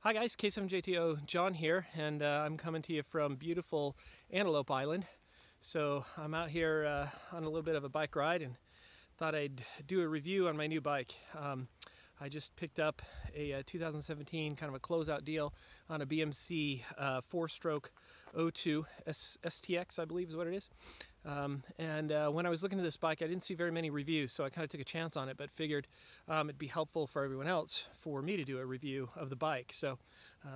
Hi guys, K7JTO John here, and I'm coming to you from beautiful Antelope Island. So I'm out here on a little bit of a bike ride and thought I'd do a review on my new bike. I just picked up a 2017 kind of a closeout deal on a BMC Fourstroke 02 STX, I believe is what it is. When I was looking at this bike, I didn't see very many reviews, so I kind of took a chance on it, but figured it'd be helpful for everyone else for me to do a review of the bike. So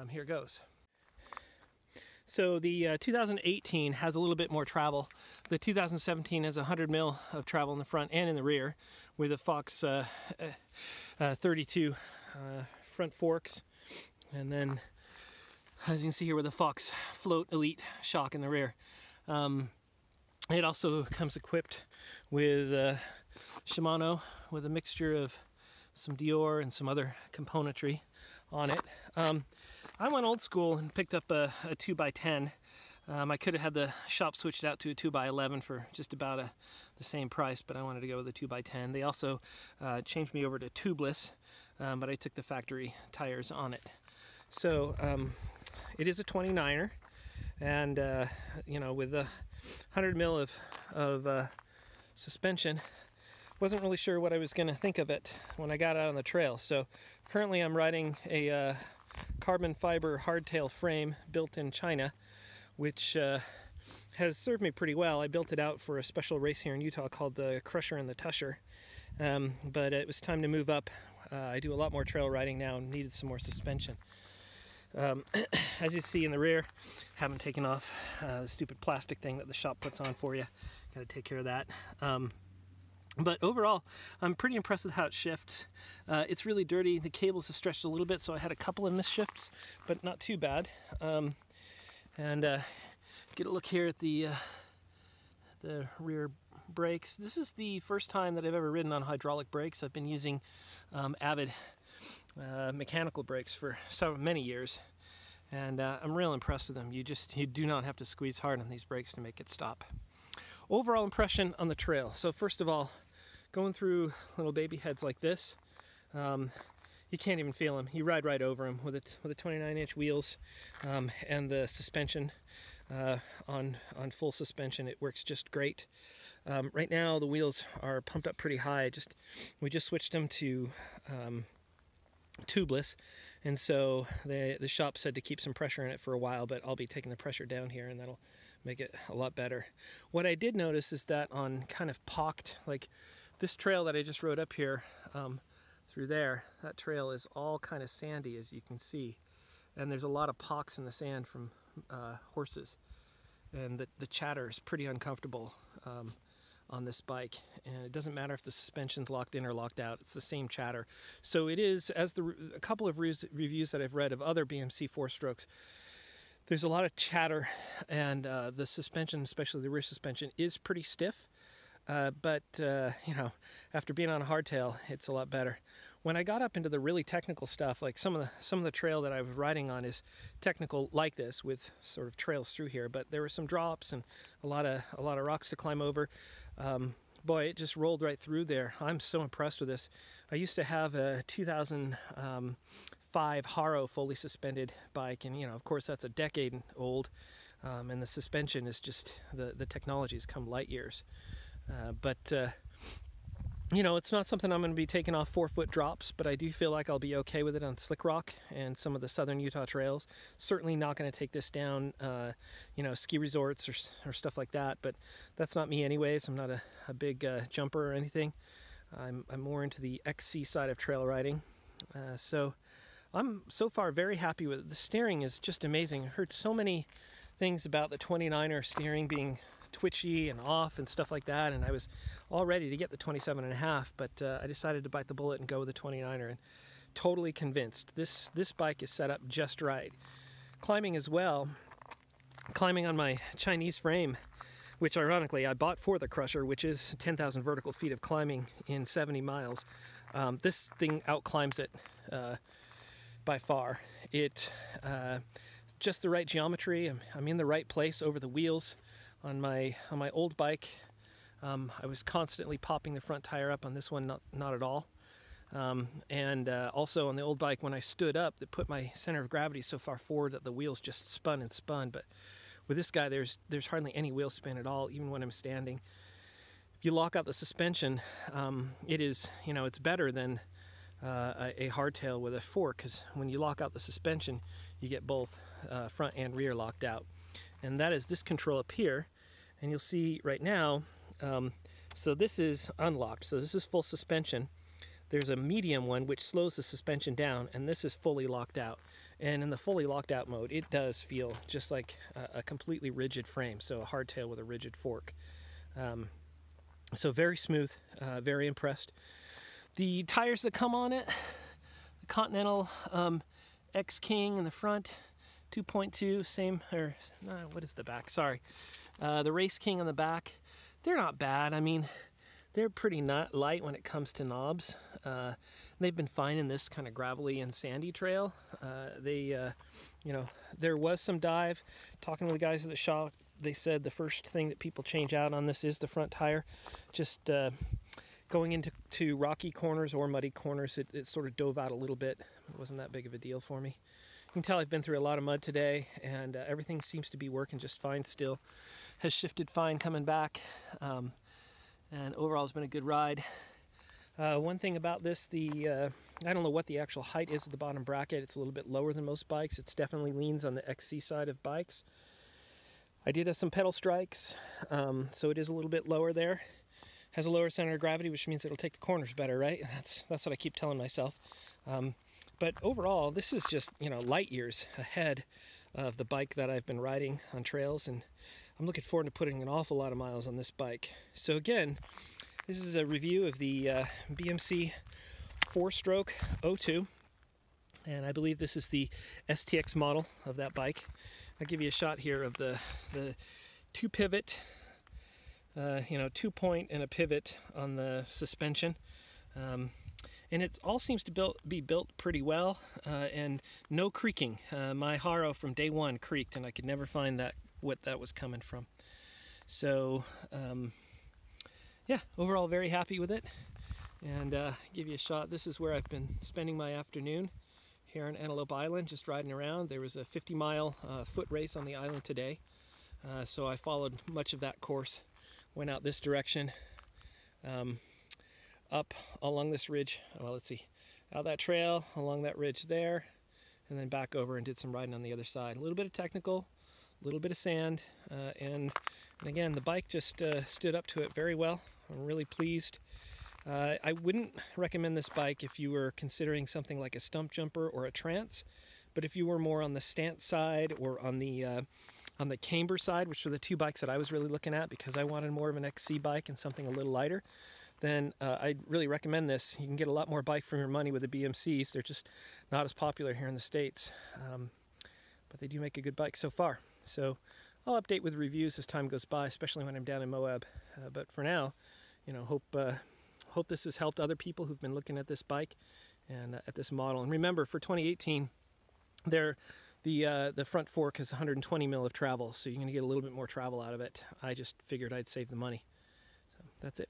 here goes. So the 2018 has a little bit more travel. The 2017 has 100 mil of travel in the front and in the rear with a Fox 32 front forks, and then as you can see here with a Fox Float Elite shock in the rear. It also comes equipped with Shimano with a mixture of some Dior and some other componentry on it. I went old school and picked up a 2x10. I could have had the shop switched out to a 2x11 for just about the same price, but I wanted to go with a 2x10. They also changed me over to tubeless, but I took the factory tires on it. So it is a 29er, and you know, with 100 mil of suspension, wasn't really sure what I was going to think of it when I got out on the trail. So currently I'm riding a carbon fiber hardtail frame built in China, which has served me pretty well. I built it out for a special race here in Utah called the Crusher and the Tusher, but it was time to move up. I do a lot more trail riding now and needed some more suspension. As you see in the rear, haven't taken off the stupid plastic thing that the shop puts on for you. Got to take care of that. But overall, I'm pretty impressed with how it shifts. It's really dirty. The cables have stretched a little bit, so I had a couple of misshifts, but not too bad. Get a look here at the rear brakes. This is the first time that I've ever ridden on hydraulic brakes. I've been using Avid mechanical brakes for many years, and I'm real impressed with them. You do not have to squeeze hard on these brakes to make it stop. Overall impression on the trail. So first of all, going through little baby heads like this, you can't even feel them. You ride right over them with the 29-inch wheels and the suspension on full suspension. It works just great. Right now the wheels are pumped up pretty high. We just switched them to tubeless, and so the shop said to keep some pressure in it for a while, but I'll be taking the pressure down here and that'll make it a lot better. What I did notice is that on kind of pocked, like this trail that I just rode up here through there, that trail is all kind of sandy, as you can see, and there's a lot of pocks in the sand from horses, and the chatter is pretty uncomfortable on this bike, and it doesn't matter if the suspension's locked in or locked out, it's the same chatter. So it is, as a couple of reviews that I've read of other BMC Fourstrokes, there's a lot of chatter, and the suspension, especially the rear suspension, is pretty stiff. But you know, after being on a hardtail, it's a lot better. When I got up into the really technical stuff, like some of the trail that I was riding on is technical like this, with sort of trails through here. But there were some drops and a lot of rocks to climb over. Boy, it just rolled right through there. I'm so impressed with this. I used to have a 2005 Haro fully suspended bike, and you know, of course, that's a decade old, and the suspension is just the technology has come light years. You know, it's not something I'm going to be taking off 4-foot drops, but I do feel like I'll be okay with it on slick rock and some of the southern Utah trails. Certainly not going to take this down, you know, ski resorts or stuff like that, but that's not me anyways. I'm not a big jumper or anything. I'm more into the XC side of trail riding. So I'm so far very happy with it. The steering is just amazing. I've heard so many things about the 29er steering being twitchy and off and stuff like that, and I was all ready to get the 27.5, but I decided to bite the bullet and go with the 29er, and totally convinced this bike is set up just right. Climbing as well, climbing on my Chinese frame, which ironically I bought for the Crusher, which is 10,000 vertical feet of climbing in 70 miles. This thing outclimbs it by far. It just the right geometry. I'm in the right place over the wheels. On my old bike, I was constantly popping the front tire up. On this one, not at all. Also on the old bike, when I stood up, it put my center of gravity so far forward that the wheels just spun and spun. But with this guy, there's hardly any wheel spin at all, even when I'm standing. If you lock out the suspension, it is, it's better than a hardtail with a fork, because when you lock out the suspension, you get both front and rear locked out. And that is this control up here. And you'll see right now, so this is unlocked. So this is full suspension. There's a medium one which slows the suspension down, and this is fully locked out. And in the fully locked out mode, it does feel just like a completely rigid frame, so a hardtail with a rigid fork. So very smooth, very impressed. The tires that come on it, the Continental X King in the front, 2.2, same, or what is the back? Sorry. The Race King on the back, they're not bad. I mean, they're pretty light when it comes to knobs. They've been fine in this kind of gravelly and sandy trail. There was some dive. Talking to the guys at the shop, they said the first thing that people change out on this is the front tire. Just going into rocky corners or muddy corners, it sort of dove out a little bit. It wasn't that big of a deal for me. You can tell I've been through a lot of mud today, and everything seems to be working just fine still. Has shifted fine coming back, and overall it's been a good ride. One thing about this, I don't know what the actual height is of the bottom bracket. It's a little bit lower than most bikes. It definitely leans on the XC side of bikes. I did have some pedal strikes, so it is a little bit lower there. Has a lower center of gravity, which means it'll take the corners better, right? That's what I keep telling myself. But overall, this is just, light years ahead of the bike that I've been riding on trails, and I'm looking forward to putting an awful lot of miles on this bike. So again, this is a review of the BMC Fourstroke 02, and I believe this is the STX model of that bike. I'll give you a shot here of the two pivot, 2-point and a pivot on the suspension. And it all seems to be built pretty well, and no creaking. My Haro from day one creaked, and I could never find what that was coming from. So, yeah, overall very happy with it. And give you a shot. This is where I've been spending my afternoon here on Antelope Island, just riding around. There was a 50-mile foot race on the island today, so I followed much of that course. Went out this direction. Up along this ridge, well, let's see, out that trail, along that ridge there, and then back over and did some riding on the other side. A little bit of technical, a little bit of sand, and again, the bike just stood up to it very well. I'm really pleased. I wouldn't recommend this bike if you were considering something like a stump jumper or a trance, but if you were more on the stance side or on the camber side, which were the two bikes that I was really looking at because I wanted more of an XC bike and something a little lighter, then I'd really recommend this. You can get a lot more bike for your money with the BMCs. They're just not as popular here in the States, but they do make a good bike so far. So I'll update with reviews as time goes by, especially when I'm down in Moab. But for now, hope this has helped other people who've been looking at this bike and at this model. And remember, for 2018, the front fork has 120 mil of travel, so you're going to get a little bit more travel out of it. I just figured I'd save the money. So that's it.